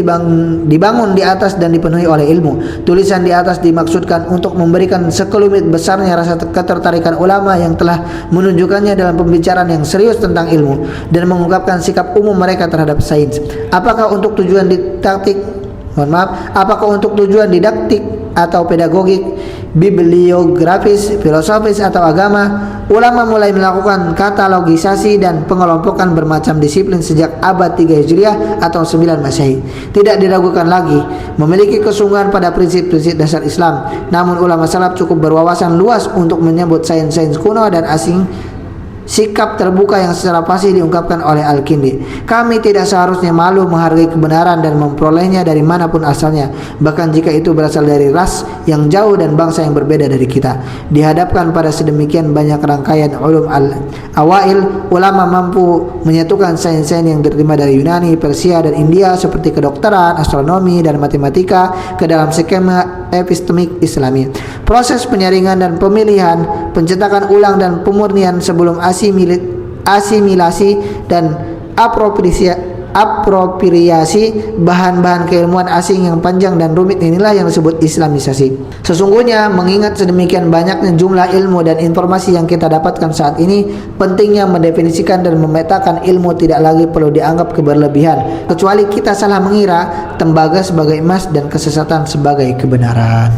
dibangun di atas dan dipenuhi oleh ilmu. Tulisan di atas dimaksudkan untuk memberikan sekelumit besarnya rasa ketertarikan ulama yang telah menunjukkannya dalam pembicaraan yang serius tentang ilmu dan mengungkapkan sikap umum mereka terhadap sains. Apakah untuk tujuan didaktik atau pedagogik, bibliografis, filosofis, atau agama, ulama mulai melakukan katalogisasi dan pengelompokan bermacam disiplin sejak abad 3 Hijriah atau 9 Masehi. Tidak diragukan lagi memiliki kesungguhan pada prinsip-prinsip dasar Islam. Namun ulama salaf cukup berwawasan luas untuk menyebut sains-sains kuno dan asing. Sikap terbuka yang secara pasti diungkapkan oleh Al-Kindi. Kami tidak seharusnya malu menghargai kebenaran dan memperolehnya dari manapun asalnya, bahkan jika itu berasal dari ras yang jauh dan bangsa yang berbeda dari kita. Dihadapkan pada sedemikian banyak rangkaian ulum al-awail, ulama mampu menyatukan sains-sains yang diterima dari Yunani, Persia, dan India seperti kedokteran, astronomi, dan matematika ke dalam skema epistemik Islami. Proses penyaringan dan pemilihan, pencetakan ulang dan pemurnian sebelum asimilasi dan apropriasi bahan-bahan keilmuan asing yang panjang dan rumit inilah yang disebut Islamisasi. Sesungguhnya mengingat sedemikian banyaknya jumlah ilmu dan informasi yang kita dapatkan saat ini, pentingnya mendefinisikan dan memetakan ilmu tidak lagi perlu dianggap keberlebihan, kecuali kita salah mengira tembaga sebagai emas dan kesesatan sebagai kebenaran.